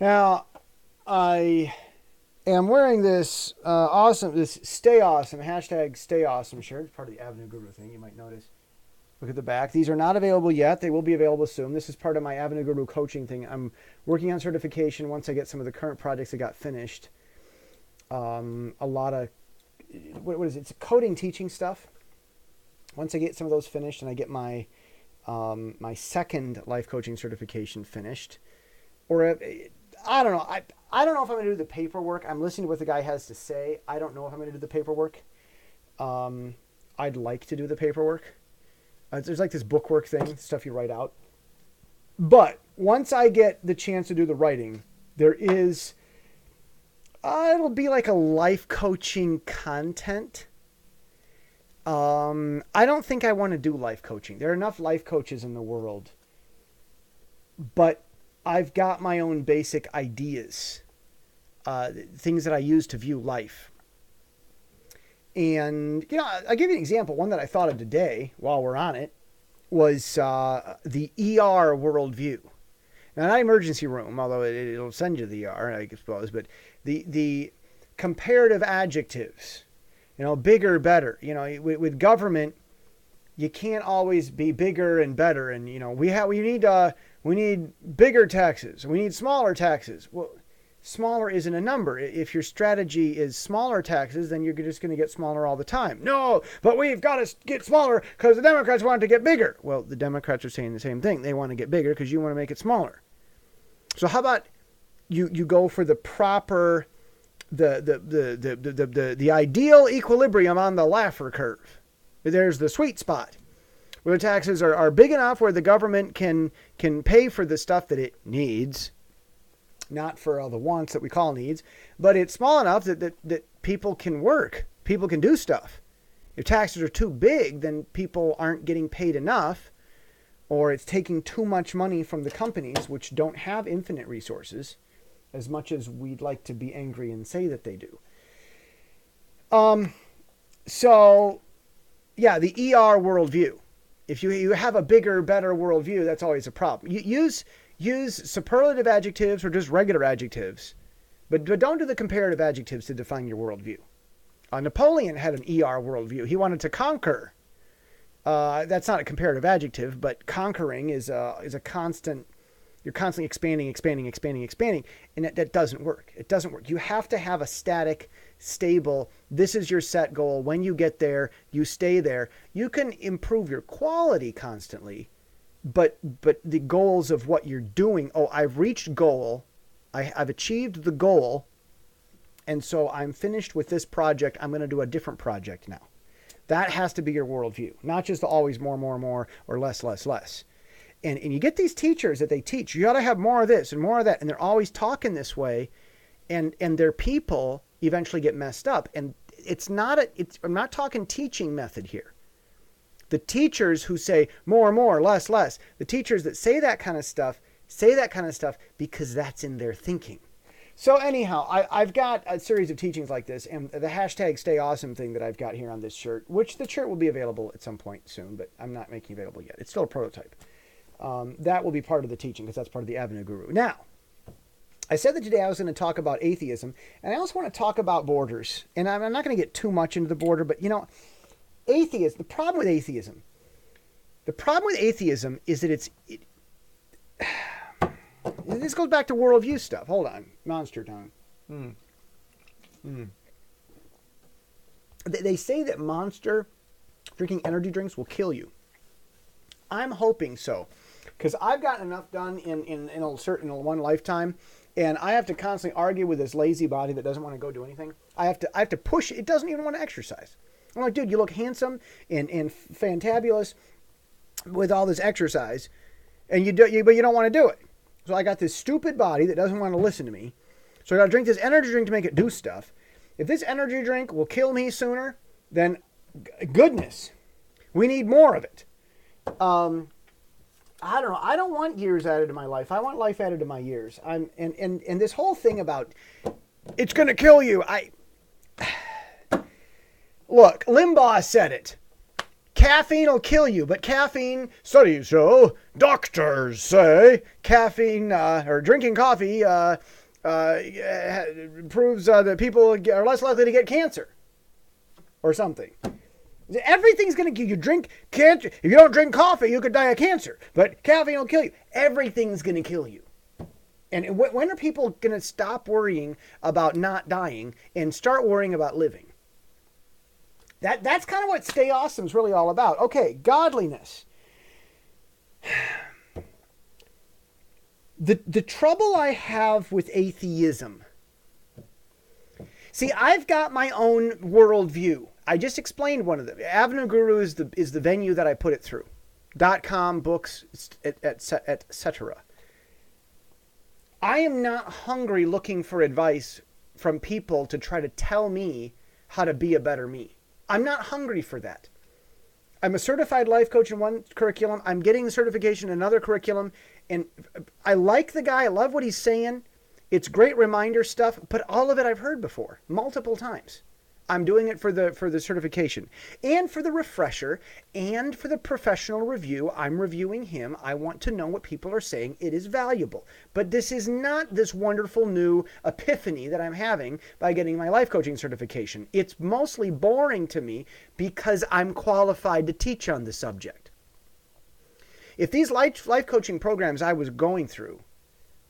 Now, I am wearing this this Stay Awesome, hashtag Stay Awesome shirt. It's part of the Avenue Guru thing, you might notice. Look at the back. These are not available yet. They will be available soon. This is part of my Avenue Guru coaching thing. I'm working on certification once I get some of the current projects that got finished. A lot of, what is it? It's coding teaching stuff. Once I get some of those finished and I get my my second life coaching certification finished, or I don't know. I don't know if I'm going to do the paperwork. I'm listening to what the guy has to say. I don't know if I'm going to do the paperwork. I'd like to do the paperwork. There's like this bookwork thing, stuff you write out. But once I get the chance to do the writing, there is, it'll be like a life coaching content. I don't think I want to do life coaching. There are enough life coaches in the world. But I've got my own basic ideas, things that I use to view life. And, I'll give you an example. One that I thought of today while we're on it was the ER worldview. Now, not emergency room, although it'll send you to the ER, I suppose, but the comparative adjectives, bigger, better. With government, you can't always be bigger and better. And, we need bigger taxes. We need smaller taxes. Well, smaller isn't a number. If your strategy is smaller taxes, then you're just going to get smaller all the time. No, but we've got to get smaller because the Democrats want to get bigger. Well, the Democrats are saying the same thing. They want to get bigger because you want to make it smaller. So how about you go for the proper, the ideal equilibrium on the Laffer curve? There's the sweet spot where the taxes are big enough where the government can pay for the stuff that it needs. Not for all the wants that we call needs, but it's small enough that people can work. People can do stuff. If taxes are too big, then people aren't getting paid enough, or it's taking too much money from the companies, which don't have infinite resources, as much as we'd like to be angry and say that they do. So, yeah, the ER worldview. If you have a bigger, better worldview, that's always a problem. Use superlative adjectives or just regular adjectives, but don't do the comparative adjectives to define your worldview. Napoleon had an ER worldview. He wanted to conquer. That's not a comparative adjective, but conquering is a constant. You're constantly expanding, and that doesn't work. It doesn't work. You have to have a static, stable, this is your set goal. When you get there, you stay there. You can improve your quality constantly, but the goals of what you're doing, I've reached goal, I've achieved the goal, and so I'm finished with this project. I'm going to do a different project now. That has to be your worldview, not just always more, or less. And you get these teachers that they teach, you got to have more of this and more of that, and they're always talking this way, and their people eventually get messed up. And I'm not talking teaching method here. The teachers who say more, less, the teachers that say that kind of stuff because that's in their thinking. So anyhow, I've got a series of teachings like this, and the hashtag Stay Awesome thing that I've got here on this shirt, which the shirt will be available at some point soon, but I'm not making it available yet. It's still a prototype. That will be part of the teaching because that's part of the Avenue Guru. Now, I said that today I was going to talk about atheism, and I also want to talk about borders. And I'm not going to get too much into the border, but atheism, the problem with atheism is that this goes back to worldview stuff. Hold on. Monster tongue. They say that Monster drinking energy drinks will kill you. I'm hoping so, because I've gotten enough done in one lifetime, and I have to constantly argue with this lazy body that doesn't want to go do anything. I have to push it. It doesn't even want to exercise. I'm like, dude, you look handsome and fantabulous with all this exercise, and but you don't want to do it. So I got this stupid body that doesn't want to listen to me. So I got to drink this energy drink to make it do stuff. If this energy drink will kill me sooner, then goodness, we need more of it. I don't know. I don't want years added to my life. I want life added to my years. And this whole thing about it's going to kill you. Look, Limbaugh said it. caffeine will kill you, but caffeine, studies show, doctors say, caffeine or drinking coffee proves that people are less likely to get cancer or something. Everything's going to kill you. Drink cancer. If you don't drink coffee, you could die of cancer, but caffeine will kill you. Everything's going to kill you. And when are people going to stop worrying about not dying and start worrying about living? That's kind of what Stay Awesome is really all about. Okay, godliness. The trouble I have with atheism. See, I've got my own worldview. I just explained one of them. Avenue Guru is the venue that I put it through. .com, books, etc. I am not hungry looking for advice from people to try to tell me how to be a better me. I'm not hungry for that. I'm a certified life coach in one curriculum. I'm getting the certification in another curriculum. And I like the guy. I love what he's saying. It's great reminder stuff, but all of it I've heard before, multiple times. I'm doing it for the certification and for the refresher and for the professional review. I'm reviewing him. I want to know what people are saying. It is valuable. But this is not this wonderful new epiphany that I'm having by getting my life coaching certification. It's mostly boring to me because I'm qualified to teach on the subject. If these life coaching programs I was going through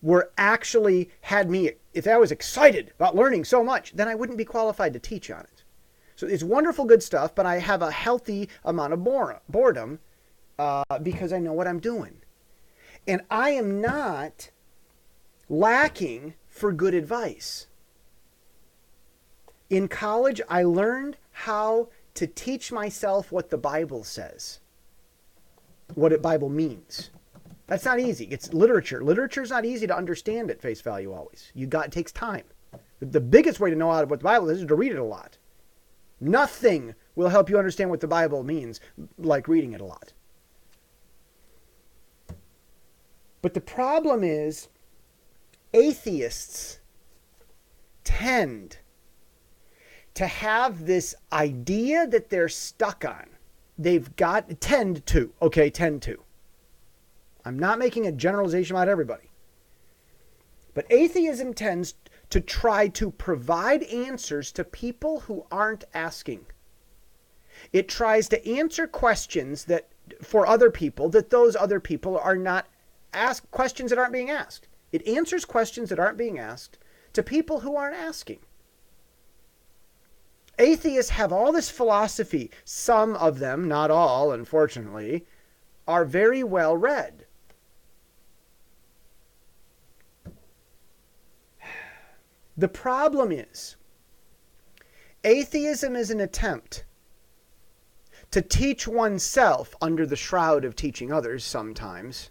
were actually had me, if I was excited about learning so much, then I wouldn't be qualified to teach on it. So it's wonderful, good stuff, but I have a healthy amount of boredom because I know what I'm doing. And I am not lacking for good advice. In college, I learned how to teach myself what the Bible says, what the Bible means. That's not easy. It's literature. Literature is not easy to understand at face value always. It takes time. The biggest way to know what the Bible is to read it a lot. Nothing will help you understand what the Bible means like reading it a lot. But the problem is atheists tend to have this idea that they're stuck on. Tend to. I'm not making a generalization about everybody. But atheism tends to try to provide answers to people who aren't asking. It tries to answer questions that for other people that those other people are not asked, questions that aren't being asked. It answers questions that aren't being asked to people who aren't asking. Atheists have all this philosophy. Some of them, not all, unfortunately, are very well read. The problem is, atheism is an attempt to teach oneself under the shroud of teaching others sometimes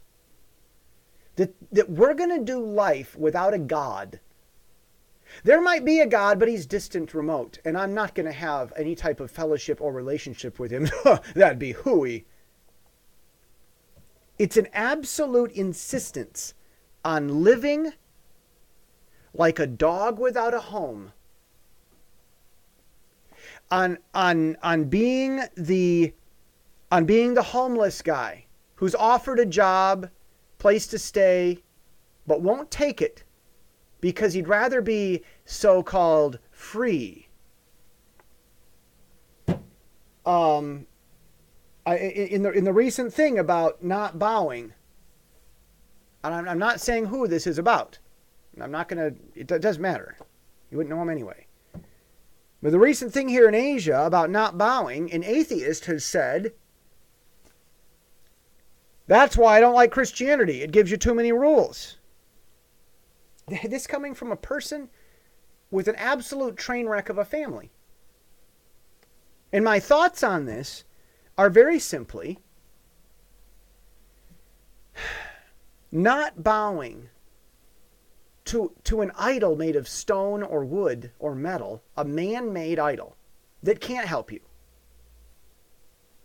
that we're going to do life without a God. There might be a God, but he's distant, remote, and I'm not going to have any type of fellowship or relationship with him. That'd be hooey. It's an absolute insistence on living like a dog without a home, on being the homeless guy who's offered a job, place to stay, but won't take it because he'd rather be so-called free. In the recent thing about not bowing, and I'm not saying who this is about. I'm not going to, it doesn't matter. You wouldn't know him anyway. But the recent thing here in Asia about not bowing, an atheist has said, that's why I don't like Christianity. It gives you too many rules. This coming from a person with an absolute train wreck of a family. And my thoughts on this are very simply, not bowing to an idol made of stone or wood or metal, a man-made idol that can't help you.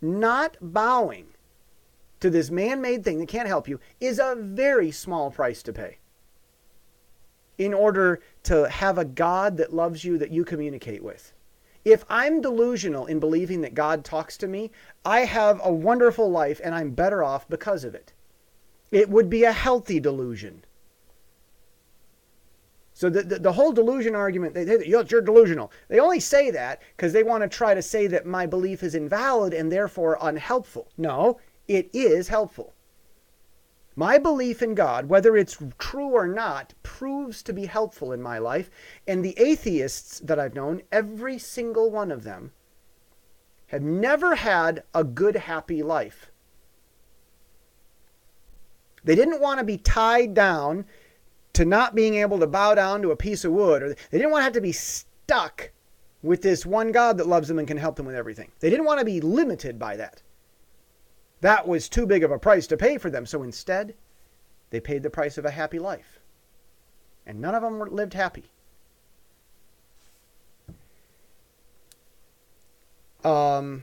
Not bowing to this man-made thing that can't help you is a very small price to pay in order to have a God that loves you that you communicate with. If I'm delusional in believing that God talks to me, I have a wonderful life and I'm better off because of it. It would be a healthy delusion. So the whole delusion argument, you're delusional. They only say that because they want to try to say that my belief is invalid and therefore unhelpful. No, it is helpful. My belief in God, whether it's true or not, proves to be helpful in my life. And the atheists that I've known, every single one of them, have never had a good, happy life. They didn't want to be tied down to not being able to bow down to a piece of wood. Or they didn't want to have to be stuck with this one God that loves them and can help them with everything. They didn't want to be limited by that. That was too big of a price to pay for them. So instead, they paid the price of a happy life. And none of them lived happy. Yeah,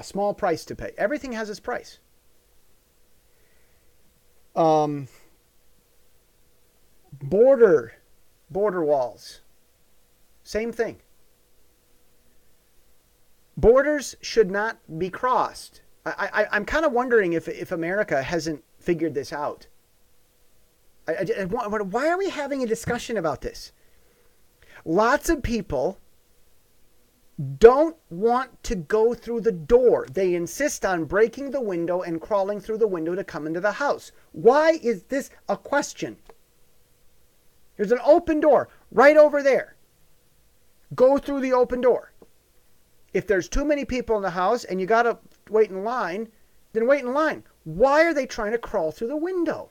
small price to pay. Everything has its price. Border walls. Same thing. Borders should not be crossed. I'm kind of wondering if America hasn't figured this out. Why are we having a discussion about this? Lots of people don't want to go through the door. They insist on breaking the window and crawling through the window to come into the house. Why is this a question? There's an open door right over there. Go through the open door. If there's too many people in the house and you got to wait in line, then wait in line. Why are they trying to crawl through the window?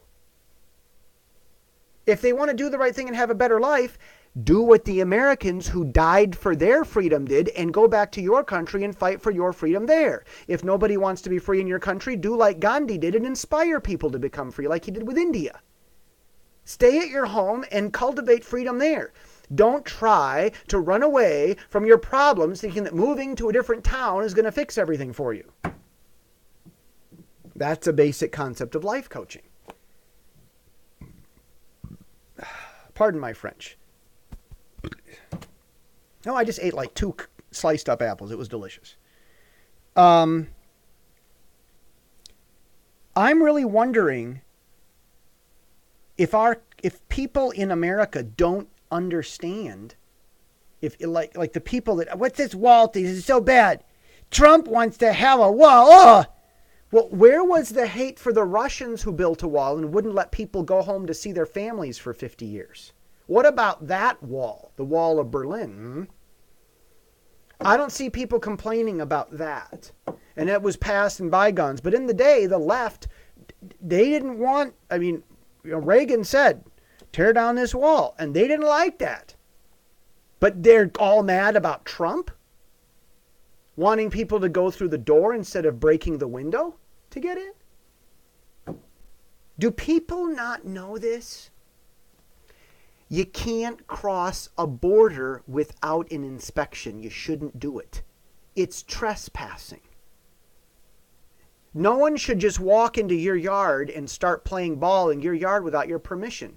If they want to do the right thing and have a better life, do what the Americans who died for their freedom did and go back to your country and fight for your freedom there. If nobody wants to be free in your country, do like Gandhi did and inspire people to become free like he did with India. Stay at your home and cultivate freedom there. Don't try to run away from your problems thinking that moving to a different town is going to fix everything for you. That's a basic concept of life coaching. Pardon my French. No, I just ate like 2 sliced up apples. It was delicious. I'm really wondering if people in America don't understand, if like the people that, what's this wall thing? This is so bad. Trump wants to have a wall. Oh! Well, where was the hate for the Russians who built a wall and wouldn't let people go home to see their families for 50 years? What about that wall, the wall of Berlin? I don't see people complaining about that. And it was past and bygones. But in the day, the left, they didn't want, Reagan said, tear down this wall. And they didn't like that. But they're all mad about Trump wanting people to go through the door instead of breaking the window to get in. Do people not know this? You can't cross a border without an inspection. You shouldn't do it. It's trespassing. No one should just walk into your yard and start playing ball in your yard without your permission.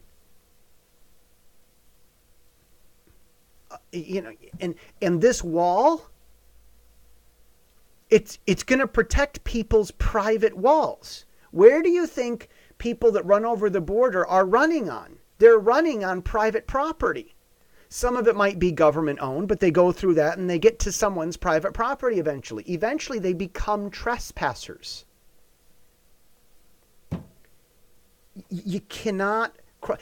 And this wall, it's going to protect people's private walls. Where do you think people that run over the border are running on? They're running on private property. Some of it might be government owned, but they go through that and they get to someone's private property eventually. Eventually, they become trespassers. You cannot...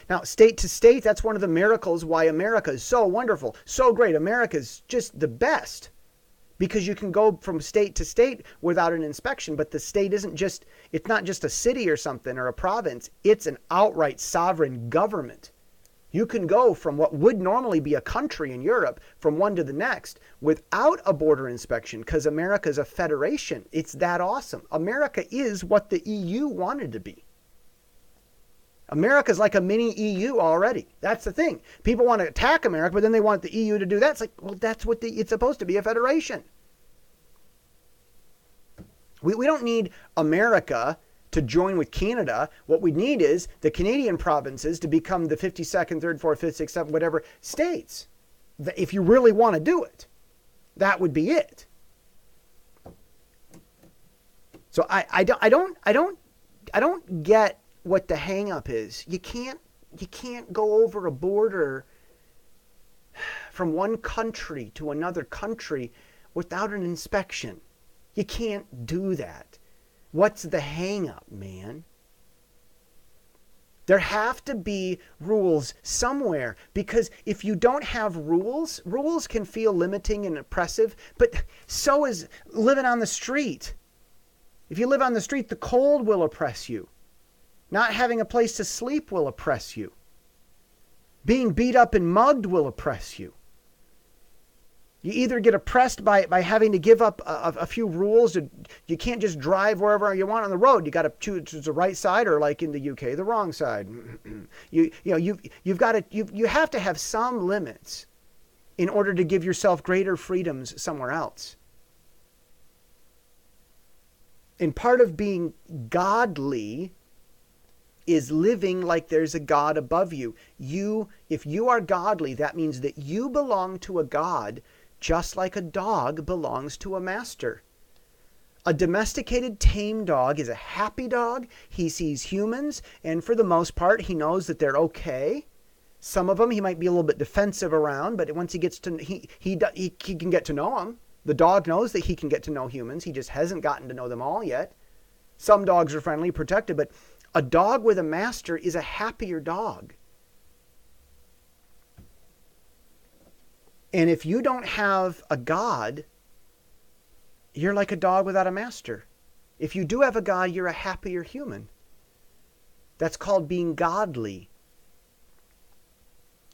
Now, state to state, that's one of the miracles why America is so wonderful, so great. America is just the best because you can go from state to state without an inspection. But the state isn't just, it's not just a city or something or a province. It's an outright sovereign government. You can go from what would normally be a country in Europe from one to the next without a border inspection because America is a federation. It's that awesome. America is what the EU wanted to be. America's like a mini EU already. That's the thing. People want to attack America, but then they want the EU to do that. It's like, well, that's what it's supposed to be, a federation. We don't need America to join with Canada. What we need is the Canadian provinces to become the 52nd, 3rd, 4th, 5th, 6th, 7th, whatever states. If you really want to do it, that would be it. So I don't get what the hang up is. You can't go over a border from one country to another country without an inspection. You can't do that. What's the hang up, man? There have to be rules somewhere, because if you don't have rules, rules can feel limiting and oppressive, but so is living on the street. If you live on the street, the cold will oppress you. Not having a place to sleep will oppress you. Being beat up and mugged will oppress you. You either get oppressed by having to give up a few rules. You can't just drive wherever you want on the road. You got to choose the right side, or like in the UK, the wrong side. You have to have some limits in order to give yourself greater freedoms somewhere else. And part of being godly is living like there's a God above you. If you are godly, that means that you belong to a God just like a dog belongs to a master. A domesticated, tame dog is a happy dog. He sees humans, and for the most part, he knows that they're okay. Some of them he might be a little bit defensive around, but once he gets to he can get to know them. The dog knows that he can get to know humans. He just hasn't gotten to know them all yet. Some dogs are friendly, protected, but a dog with a master is a happier dog. And if you don't have a God, you're like a dog without a master. If you do have a God, you're a happier human. That's called being godly.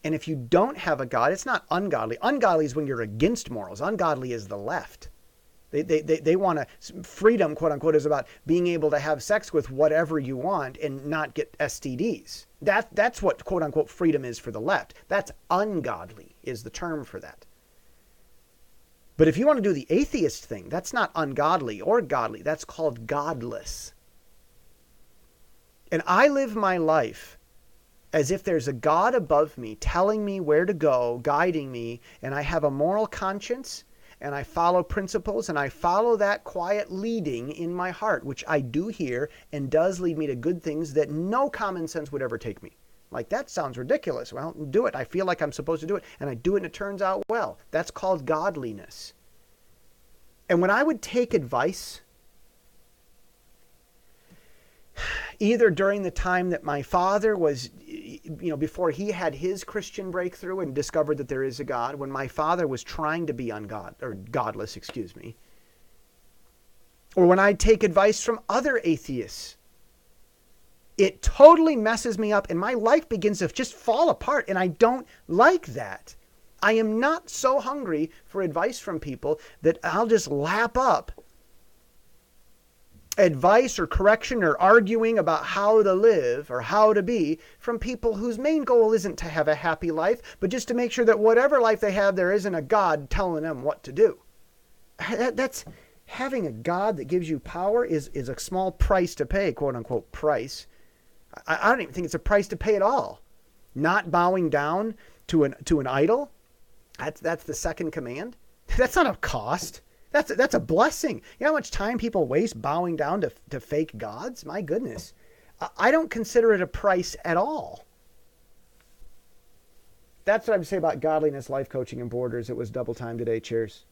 And if you don't have a God, it's not ungodly. Ungodly is when you're against morals. Ungodly is the left. They want to, freedom, quote unquote, is about being able to have sex with whatever you want and not get STDs. That's what, quote unquote, freedom is for the left. That's ungodly is the term for that. But if you want to do the atheist thing, that's not ungodly or godly. That's called godless. And I live my life as if there's a God above me telling me where to go, guiding me, and I have a moral conscience, and I follow principles, and I follow that quiet leading in my heart, which I do hear and does lead me to good things that no common sense would ever take me. Like, that sounds ridiculous. Well, do it. I feel like I'm supposed to do it, and I do it, and it turns out well. That's called godliness. And when I would take advice, either during the time that my father was, before he had his Christian breakthrough and discovered that there is a God, when my father was trying to be godless, or when I take advice from other atheists, it totally messes me up and my life begins to just fall apart, and I don't like that. I am not so hungry for advice from people that I'll just lap up advice or correction or arguing about how to live or how to be from people whose main goal isn't to have a happy life, but just to make sure that whatever life they have, there isn't a God telling them what to do. That's having a God that gives you power is a small price to pay, quote unquote price. I don't even think it's a price to pay at all. Not bowing down to an idol. That's the second command. That's not a cost. That's a blessing. You know how much time people waste bowing down to fake gods? My goodness. I don't consider it a price at all. That's what I would say about godliness, life coaching, and borders. It was double time today. Cheers.